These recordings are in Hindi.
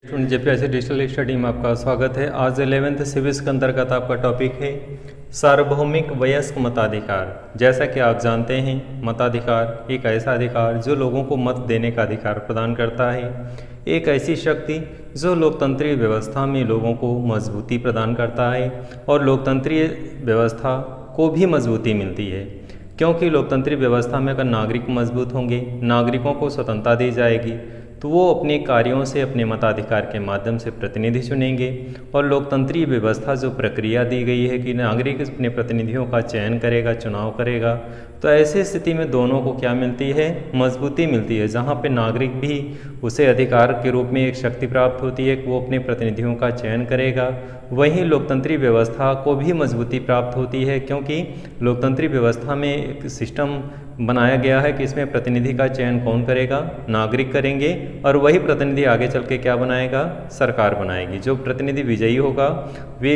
जेपीएससी डिजिटल स्टडी में आपका स्वागत है। आज 11th सिविक्स के अंतर्गत आपका टॉपिक है सार्वभौमिक वयस्क मताधिकार। जैसा कि आप जानते हैं, मताधिकार एक ऐसा अधिकार जो लोगों को मत देने का अधिकार प्रदान करता है, एक ऐसी शक्ति जो लोकतंत्रीय व्यवस्था में लोगों को मजबूती प्रदान करता है और लोकतंत्रीय व्यवस्था को भी मजबूती मिलती है। क्योंकि लोकतंत्रीय व्यवस्था में अगर नागरिक मजबूत होंगे, नागरिकों को स्वतंत्रता दी जाएगी, तो वो अपने कार्यों से अपने मताधिकार के माध्यम से प्रतिनिधि चुनेंगे। और लोकतंत्रीय व्यवस्था जो प्रक्रिया दी गई है कि नागरिक अपने प्रतिनिधियों का चयन करेगा, चुनाव करेगा, तो ऐसी स्थिति में दोनों को क्या मिलती है? मजबूती मिलती है। जहाँ पे नागरिक भी उसे अधिकार के रूप में एक शक्ति प्राप्त होती है कि वो अपने प्रतिनिधियों का चयन करेगा, वहीं लोकतंत्रीय व्यवस्था को भी मजबूती प्राप्त होती है। क्योंकि लोकतंत्रीय व्यवस्था में एक सिस्टम बनाया गया है कि इसमें प्रतिनिधि का चयन कौन करेगा? नागरिक करेंगे, और वही प्रतिनिधि आगे चल के क्या बनाएगा? सरकार बनाएगी। जो प्रतिनिधि विजयी होगा वे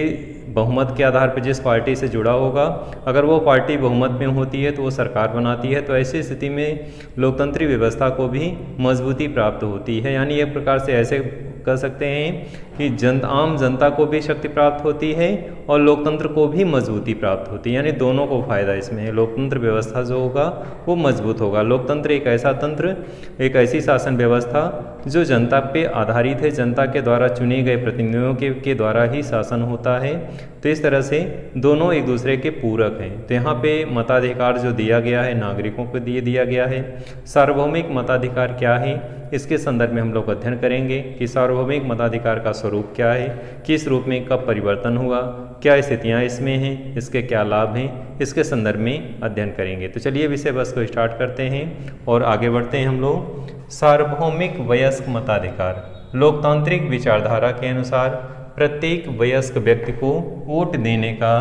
बहुमत के आधार पर जिस पार्टी से जुड़ा होगा, अगर वो पार्टी बहुमत में होती है तो वो सरकार बनाती है। तो ऐसी स्थिति में लोकतंत्रीय व्यवस्था को भी मजबूती प्राप्त होती है। यानी एक प्रकार से ऐसे कह सकते हैं कि आम जनता को भी शक्ति प्राप्त होती है और लोकतंत्र को भी मजबूती प्राप्त होती है। यानी दोनों को फायदा इसमें है। लोकतंत्र व्यवस्था जो होगा वो मजबूत होगा। लोकतंत्र एक ऐसा तंत्र, एक ऐसी शासन व्यवस्था जो जनता पे आधारित है, जनता के द्वारा चुने गए प्रतिनिधियों के द्वारा ही शासन होता है। तो इस तरह से दोनों एक दूसरे के पूरक हैं। तो यहाँ पे मताधिकार जो दिया गया है नागरिकों को दिया गया है। सार्वभौमिक मताधिकार क्या है, इसके संदर्भ में हम लोग अध्ययन करेंगे कि सार्वभौमिक मताधिकार का स्वरूप क्या है, किस रूप में कब परिवर्तन हुआ, क्या स्थितियाँ इसमें हैं, इसके क्या लाभ हैं, इसके संदर्भ में अध्ययन करेंगे। तो चलिए विषय वस्तु को स्टार्ट करते हैं और आगे बढ़ते हैं हम लोग। सार्वभौमिक वयस्क मताधिकार। लोकतांत्रिक विचारधारा के अनुसार प्रत्येक वयस्क व्यक्ति को वोट देने का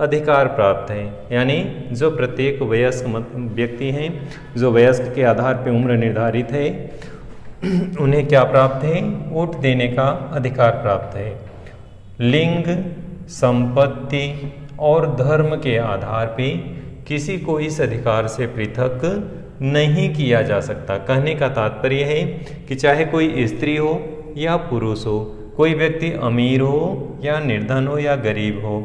अधिकार प्राप्त है। यानी जो प्रत्येक वयस्क व्यक्ति हैं, जो वयस्क के आधार पर उम्र निर्धारित है, उन्हें क्या प्राप्त है? वोट देने का अधिकार प्राप्त है। लिंग, संपत्ति और धर्म के आधार पे किसी को इस अधिकार से पृथक नहीं किया जा सकता। कहने का तात्पर्य है कि चाहे कोई स्त्री हो या पुरुष हो, कोई व्यक्ति अमीर हो या निर्धन हो या गरीब हो,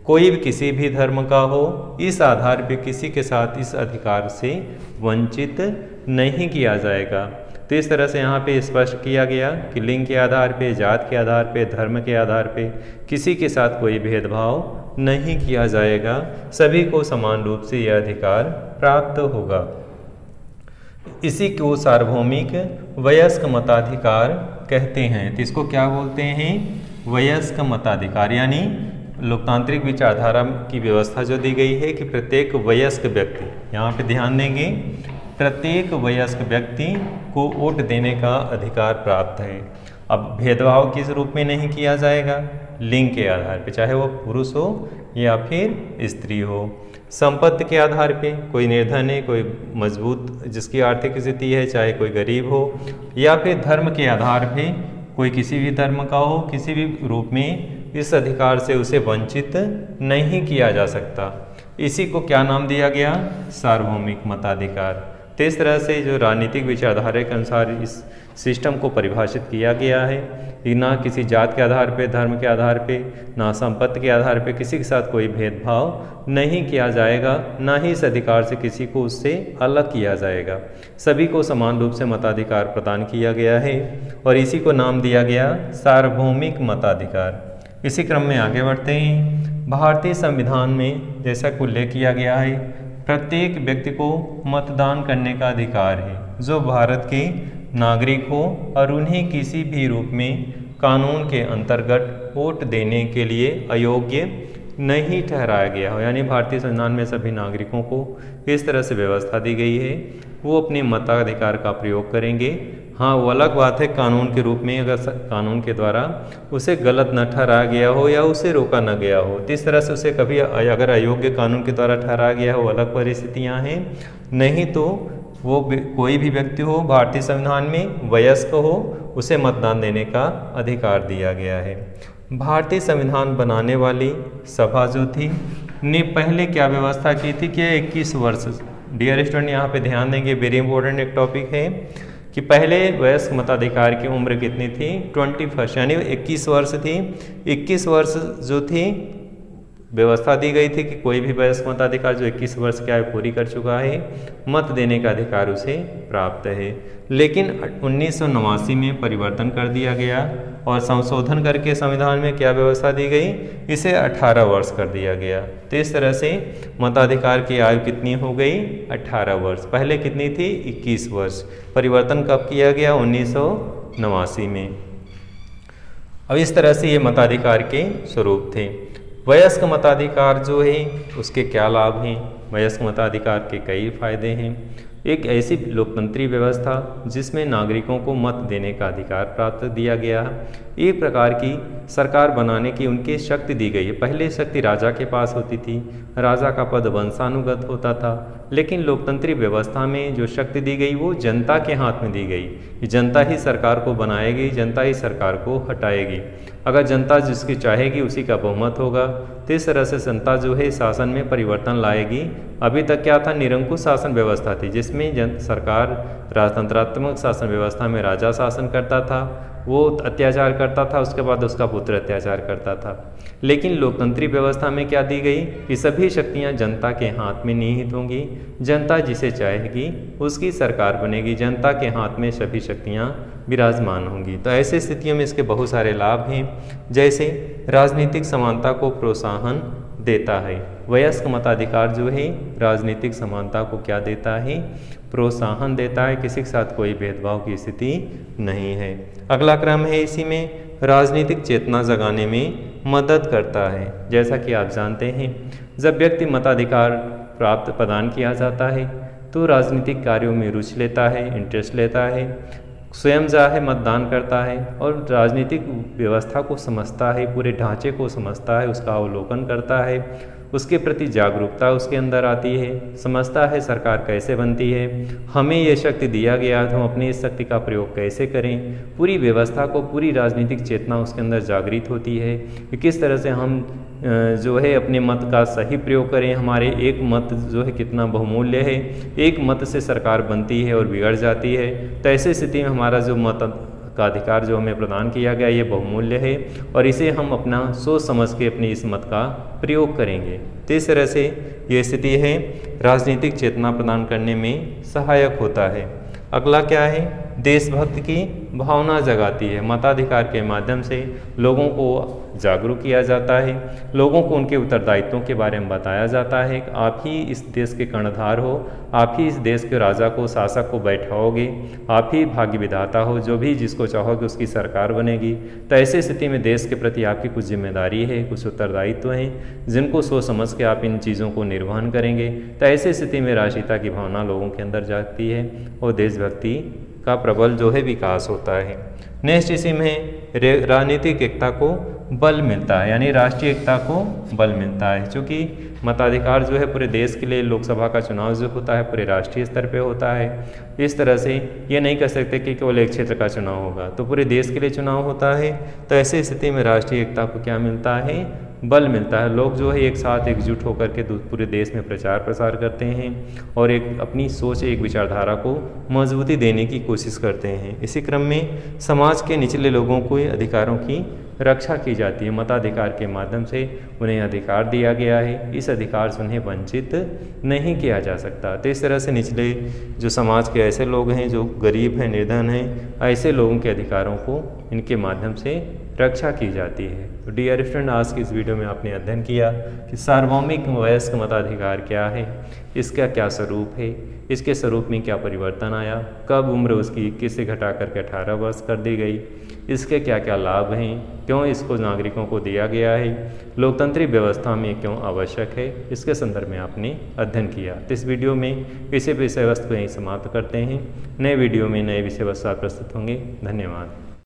कोई भी किसी भी धर्म का हो, इस आधार पे किसी के साथ इस अधिकार से वंचित नहीं किया जाएगा। तो इस तरह से यहाँ पे स्पष्ट किया गया कि लिंग के आधार पे, जात के आधार पे, धर्म के आधार पे किसी के साथ कोई भेदभाव नहीं किया जाएगा। सभी को समान रूप से यह अधिकार प्राप्त होगा। इसी को सार्वभौमिक वयस्क मताधिकार कहते हैं। तो इसको क्या बोलते हैं? वयस्क मताधिकार। यानी लोकतांत्रिक विचारधारा की व्यवस्था जो दी गई है कि प्रत्येक वयस्क व्यक्ति, यहाँ पे ध्यान देंगे, प्रत्येक वयस्क व्यक्ति को वोट देने का अधिकार प्राप्त है। अब भेदभाव किस रूप में नहीं किया जाएगा? लिंग के आधार पे, चाहे वो पुरुष हो या फिर स्त्री हो। संपत्ति के आधार पे, कोई निर्धन है, कोई मजबूत जिसकी आर्थिक स्थिति है, चाहे कोई गरीब हो, या फिर धर्म के आधार पे, कोई किसी भी धर्म का हो, किसी भी रूप में इस अधिकार से उसे वंचित नहीं किया जा सकता। इसी को क्या नाम दिया गया? सार्वभौमिक मताधिकार। तो इस तरह से जो राजनीतिक विचारधारा के अनुसार इस सिस्टम को परिभाषित किया गया है कि ना किसी जात के आधार पे, धर्म के आधार पे, ना संपत्ति के आधार पे किसी के साथ कोई भेदभाव नहीं किया जाएगा, ना ही इस अधिकार से किसी को उससे अलग किया जाएगा। सभी को समान रूप से मताधिकार प्रदान किया गया है और इसी को नाम दिया गया सार्वभौमिक मताधिकार। इसी क्रम में आगे बढ़ते हैं। भारतीय संविधान में जैसा कि उल्लेख किया गया है, प्रत्येक व्यक्ति को मतदान करने का अधिकार है जो भारत के नागरिक हो और उन्हें किसी भी रूप में कानून के अंतर्गत वोट देने के लिए अयोग्य नहीं ठहराया गया हो। यानी भारतीय संविधान में सभी नागरिकों को इस तरह से व्यवस्था दी गई है, वो अपने मताधिकार का प्रयोग करेंगे। हाँ, वो अलग बात है कानून के रूप में, अगर कानून के द्वारा उसे गलत न ठहराया गया हो या उसे रोका न गया हो, तो इस तरह से उसे कभी अगर अयोग्य कानून के द्वारा ठहराया गया हो, अलग परिस्थितियाँ हैं। नहीं तो वो कोई भी व्यक्ति हो भारतीय संविधान में, वयस्क हो, उसे मतदान देने का अधिकार दिया गया है। भारतीय संविधान बनाने वाली सभा जो थी ने पहले क्या व्यवस्था की थी कि 21 वर्ष, डियर स्टूडेंट यहाँ पे ध्यान देंगे, वेरी इंपॉर्टेंट एक टॉपिक है कि पहले वयस्क मताधिकार की उम्र कितनी थी 21 यानी 21 वर्ष थी। 21 वर्ष जो थी व्यवस्था दी गई थी कि कोई भी वयस्क मताधिकार जो 21 वर्ष की आयु पूरी कर चुका है मत देने का अधिकार उसे प्राप्त है। लेकिन 1989 में परिवर्तन कर दिया गया और संशोधन करके संविधान में क्या व्यवस्था दी गई, इसे 18 वर्ष कर दिया गया। तो इस तरह से मताधिकार की आयु कितनी हो गई 18 वर्ष, पहले कितनी थी 21 वर्ष। परिवर्तन कब किया गया 1989 में। अब इस तरह से ये मताधिकार के स्वरूप थे। वयस्क मताधिकार जो है उसके क्या लाभ हैं? वयस्क मताधिकार के कई फायदे हैं। एक ऐसी लोकतंत्री व्यवस्था जिसमें नागरिकों को मत देने का अधिकार प्राप्त दिया गया, एक प्रकार की सरकार बनाने की उनकी शक्ति दी गई है। पहले शक्ति राजा के पास होती थी, राजा का पद वंशानुगत होता था, लेकिन लोकतंत्री व्यवस्था में जो शक्ति दी गई वो जनता के हाथ में दी गई। जनता ही सरकार को बनाएगी, जनता ही सरकार को हटाएगी। अगर जनता जिसकी चाहेगी उसी का बहुमत होगा। तो इस तरह से जनता जो है शासन में परिवर्तन लाएगी। अभी तक क्या था, निरंकुश शासन व्यवस्था थी जिसमें सरकार राजतंत्रात्मक शासन व्यवस्था में राजा शासन करता था, वो अत्याचार करता था, उसके बाद उसका पुत्र अत्याचार करता था। लेकिन लोकतंत्री व्यवस्था में क्या दी गई कि सभी शक्तियां जनता के हाथ में निहित होंगी। जनता जिसे चाहेगी उसकी सरकार बनेगी, जनता के हाथ में सभी शक्तियां विराजमान होंगी। तो ऐसी स्थितियों में इसके बहुत सारे लाभ हैं, जैसे राजनीतिक समानता को प्रोत्साहन देता है। वयस्क मताधिकार जो है राजनीतिक समानता को क्या देता है, प्रोत्साहन देता है। किसी के साथ कोई भेदभाव की स्थिति नहीं है। अगला क्रम है इसी में राजनीतिक चेतना जगाने में मदद करता है। जैसा कि आप जानते हैं जब व्यक्ति मताधिकार प्राप्त प्रदान किया जाता है तो राजनीतिक कार्यों में रुचि लेता है, इंटरेस्ट लेता है, स्वयं जा है मतदान करता है और राजनीतिक व्यवस्था को समझता है, पूरे ढांचे को समझता है, उसका अवलोकन करता है, उसके प्रति जागरूकता उसके अंदर आती है, समझता है सरकार कैसे बनती है, हमें ये शक्ति दिया गया है तो हम अपनी इस शक्ति का प्रयोग कैसे करें। पूरी व्यवस्था को, पूरी राजनीतिक चेतना उसके अंदर जागृत होती है कि किस तरह से हम जो है अपने मत का सही प्रयोग करें। हमारे एक मत जो है कितना बहुमूल्य है, एक मत से सरकार बनती है और बिगड़ जाती है। तो ऐसी स्थिति में हमारा जो मत का अधिकार जो हमें प्रदान किया गया ये बहुमूल्य है और इसे हम अपना सोच समझ के अपनी इस मत का प्रयोग करेंगे। तो इस तरह से ये स्थिति है राजनीतिक चेतना प्रदान करने में सहायक होता है। अगला क्या है, देशभक्ति की भावना जगाती है। मताधिकार के माध्यम से लोगों को जागरूक किया जाता है, लोगों को उनके उत्तरदायित्वों के बारे में बताया जाता है कि आप ही इस देश के कर्णधार हो, आप ही इस देश के राजा को, शासक को बैठाओगे, आप ही भाग्य विधाता हो, जो भी जिसको चाहोगे उसकी सरकार बनेगी। तो ऐसी स्थिति में देश के प्रति आपकी कुछ जिम्मेदारी है, कुछ उत्तरदायित्व हैं जिनको सोच समझ के आप इन चीज़ों को निर्वहन करेंगे। तो ऐसी स्थिति में राष्ट्रीयता की भावना लोगों के अंदर जागती है और देशभक्ति का प्रबल जो है विकास होता है। नेक्स्ट इसी में राजनीतिक एकता को बल मिलता है, यानी राष्ट्रीय एकता को बल मिलता है। क्योंकि मताधिकार जो है पूरे देश के लिए, लोकसभा का चुनाव जो होता है पूरे राष्ट्रीय स्तर पे होता है। इस तरह से ये नहीं कह सकते कि केवल एक क्षेत्र का चुनाव होगा, तो पूरे देश के लिए चुनाव होता है। तो ऐसी स्थिति में राष्ट्रीय एकता को क्या मिलता है, बल मिलता है। लोग जो है एक साथ एकजुट होकर के पूरे देश में प्रचार प्रसार करते हैं और एक अपनी सोच, एक विचारधारा को मजबूती देने की कोशिश करते हैं। इसी क्रम में समाज के निचले लोगों को अधिकारों की रक्षा की जाती है। मताधिकार के माध्यम से उन्हें अधिकार दिया गया है, इस अधिकार से उन्हें वंचित नहीं किया जा सकता। तो इस तरह से निचले जो समाज के ऐसे लोग हैं जो गरीब हैं, निर्धन हैं, ऐसे लोगों के अधिकारों को इनके माध्यम से रक्षा की जाती है। तो डियर स्टूडेंट, आज की इस वीडियो में आपने अध्ययन किया कि सार्वभौमिक वयस्क मताधिकार क्या है, इसका क्या स्वरूप है, इसके स्वरूप में क्या परिवर्तन आया, कब उम्र उसकी 21 से घटा करके 18 वर्ष कर दी गई, इसके क्या क्या लाभ हैं, क्यों इसको नागरिकों को दिया गया है, लोकतंत्री व्यवस्था में क्यों आवश्यक है, इसके संदर्भ में आपने अध्ययन किया। तो इस वीडियो में इसी विषय वस्तु को यहीं समाप्त करते हैं। नए वीडियो में नए विषय वस्तु प्रस्तुत होंगे। धन्यवाद।